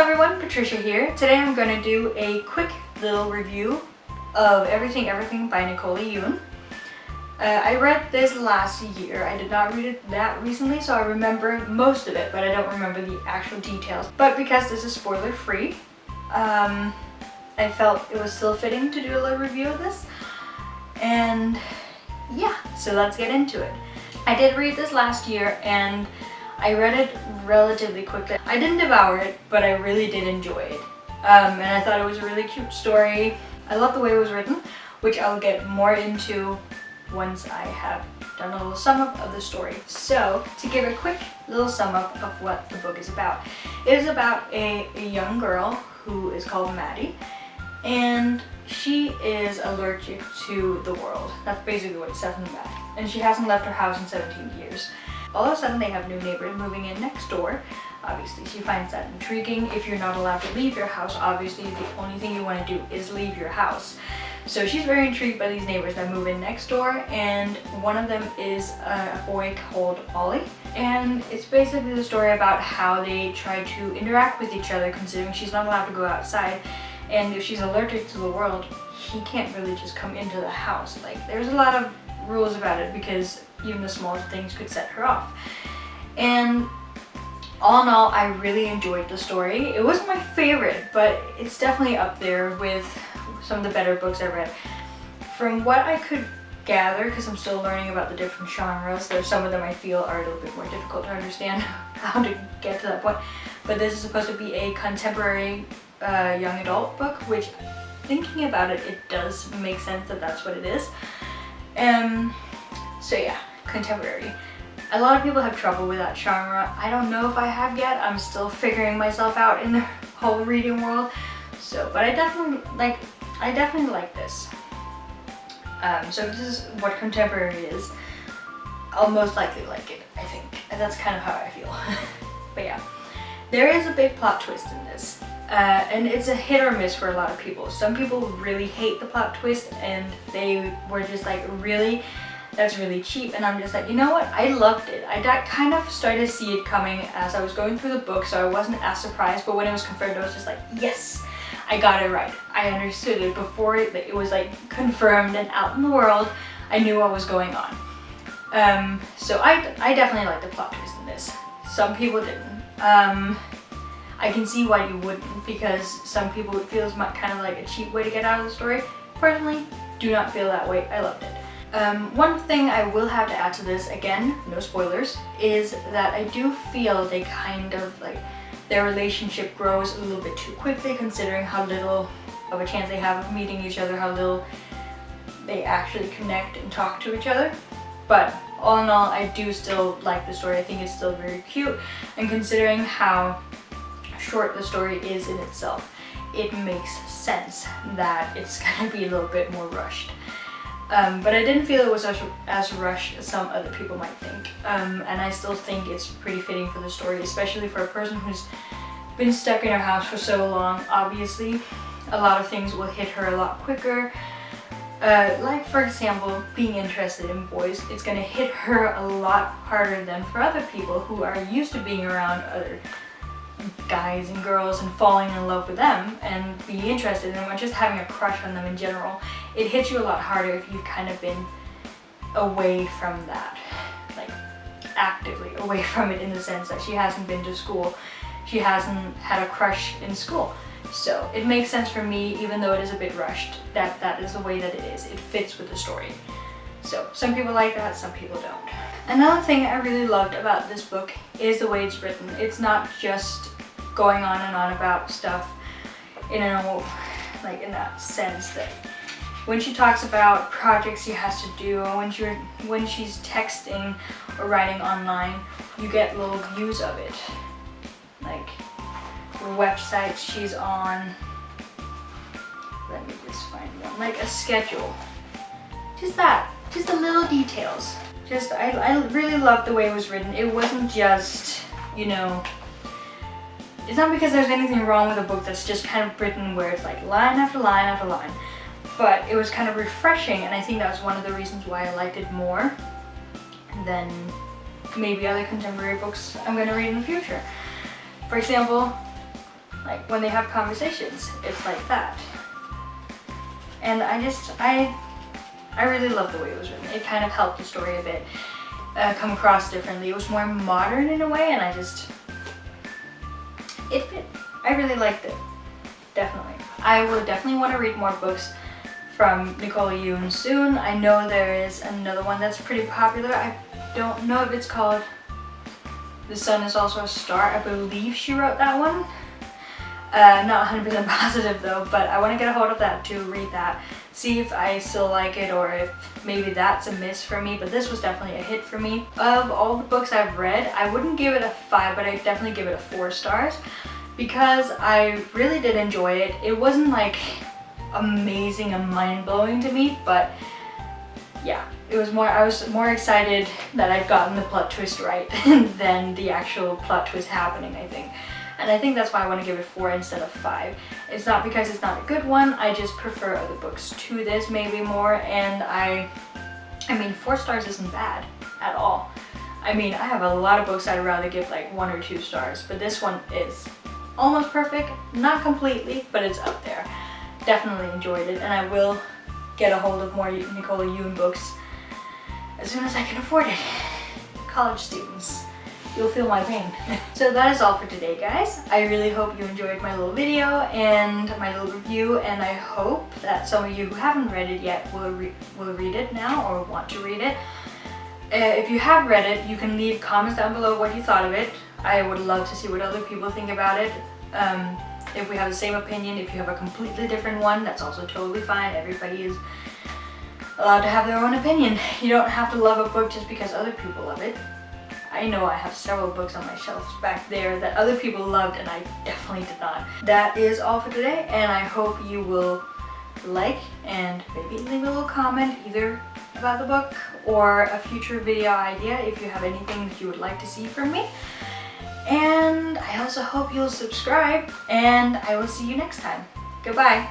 everyone, Patricia here. Today I'm going to do a quick little review of Everything by Nicole Yoon. I read this last year. I did not read it that recently, so I remember most of it, but I don't remember the actual details. But because this is spoiler free, I felt it was still fitting to do a little review of this. And yeah, so let's get into it. I did read this last year and I read it relatively quickly. I didn't devour it, but I really did enjoy it. And I thought it was a really cute story. I love the way it was written, which I'll get more into once I have done a little sum up of the story. So, to give a quick little sum up of what the book is about. It is about a young girl who is called Maddie, and she is allergic to the world. That's basically what it says in the back. And she hasn't left her house in 17 years. All of a sudden they have new neighbors moving in next door. Obviously she finds that intriguing. If you're not allowed to leave your house, obviously the only thing you want to do is leave your house. So she's very intrigued by these neighbors that move in next door, and one of them is a boy called Ollie. And it's basically the story about how they try to interact with each other, considering she's not allowed to go outside. And if she's allergic to the world, he can't really just come into the house. Like, there's a lot of rules about it because even the smallest things could set her off. And all in all, I really enjoyed the story. It wasn't my favorite, but it's definitely up there with some of the better books I read. From what I could gather, because I'm still learning about the different genres, there's some of them I feel are a little bit more difficult to understand how to get to that point. But this is supposed to be a contemporary young adult book, which, thinking about it, it does make sense that that's what it is. So yeah, contemporary. A lot of people have trouble with that genre. I don't know if I have yet. I'm still figuring myself out in the whole reading world. So, but I definitely like this. So if this is what contemporary is, I'll most likely like it, I think. And that's kind of how I feel. But yeah, there is a big plot twist in this. And it's a hit or miss for a lot of people. Some people really hate the plot twist and they were just like, really? That's really cheap. And I'm just like, you know what? I loved it. I kind of started to see it coming as I was going through the book, so I wasn't as surprised. But when it was confirmed, I was just like, yes, I got it right. I understood it before it was like confirmed and out in the world. I knew what was going on. So I definitely liked the plot twist in this. Some people didn't. I can see why you wouldn't, because some people would feel it's kind of like a cheap way to get out of the story. Personally, do not feel that way. I loved it. One thing I will have to add to this, again, no spoilers, is that I do feel they kind of like, their relationship grows a little bit too quickly, considering how little of a chance they have of meeting each other, how little they actually connect and talk to each other. But all in all, I do still like the story. I think it's still very cute, and considering how short the story is in itself, it makes sense that it's gonna be a little bit more rushed. But I didn't feel it was as rushed as some other people might think. And I still think it's pretty fitting for the story, especially for a person who's been stuck in her house for so long. Obviously, a lot of things will hit her a lot quicker. Like, for example, being interested in boys, it's gonna hit her a lot harder than for other people who are used to being around other guys and girls and falling in love with them and being interested in them, or just having a crush on them in general. It hits you a lot harder if you've kind of been away from that, like actively away from it, in the sense that she hasn't been to school, she hasn't had a crush in school. So it makes sense for me, even though it is a bit rushed, that is the way that it is. It fits with the story. So some people like that, some people don't. Another thing I really loved about this book is the way it's written. It's not just going on and on about stuff in in that sense that when she talks about projects she has to do, or when she's texting or writing online, you get little views of it. Like the website she's on, let me just find one, like a schedule. Just the little details. I really loved the way it was written. It wasn't just, you know, it's not because there's anything wrong with a book that's just kind of written where it's like line after line after line, but it was kind of refreshing, and I think that was one of the reasons why I liked it more than maybe other contemporary books I'm going to read in the future. For example, Like when they have conversations, it's like that. And I really love the way it was written. It kind of helped the story a bit come across differently. It was more modern in a way, and it fit. I really liked it, definitely. I will definitely want to read more books from Nicola Yoon soon. I know there is another one that's pretty popular. I don't know if it's called The Sun Is Also a Star. I believe she wrote that one. Not 100% positive though, but I want to get a hold of that to read that, see if I still like it or if maybe that's a miss for me, but this was definitely a hit for me. Of all the books I've read, I wouldn't give it a 5, but I'd definitely give it a 4 stars because I really did enjoy it. It wasn't like amazing and mind-blowing to me, but yeah, it was more, I was more excited that I'd gotten the plot twist right than the actual plot twist happening, I think. And I think that's why I want to give it 4 instead of 5. It's not because it's not a good one, I just prefer other books to this maybe more, and I mean 4 stars isn't bad at all. I mean, I have a lot of books I'd rather give like 1 or 2 stars, but this one is almost perfect, not completely, but it's up there. Definitely enjoyed it, and I will get a hold of more Nicola Yoon books as soon as I can afford it. College students, you'll feel my pain. So that is all for today, guys. I really hope you enjoyed my little video and my little review, and I hope that some of you who haven't read it yet will read it now or want to read it. If you have read it, you can leave comments down below what you thought of it. I would love to see what other people think about it. If we have the same opinion, if you have a completely different one, that's also totally fine. Everybody is allowed to have their own opinion. You don't have to love a book just because other people love it. I know I have several books on my shelves back there that other people loved and I definitely did not. That is all for today, and I hope you will like and maybe leave a little comment either about the book or a future video idea if you have anything that you would like to see from me. And I also hope you'll subscribe, and I will see you next time. Goodbye.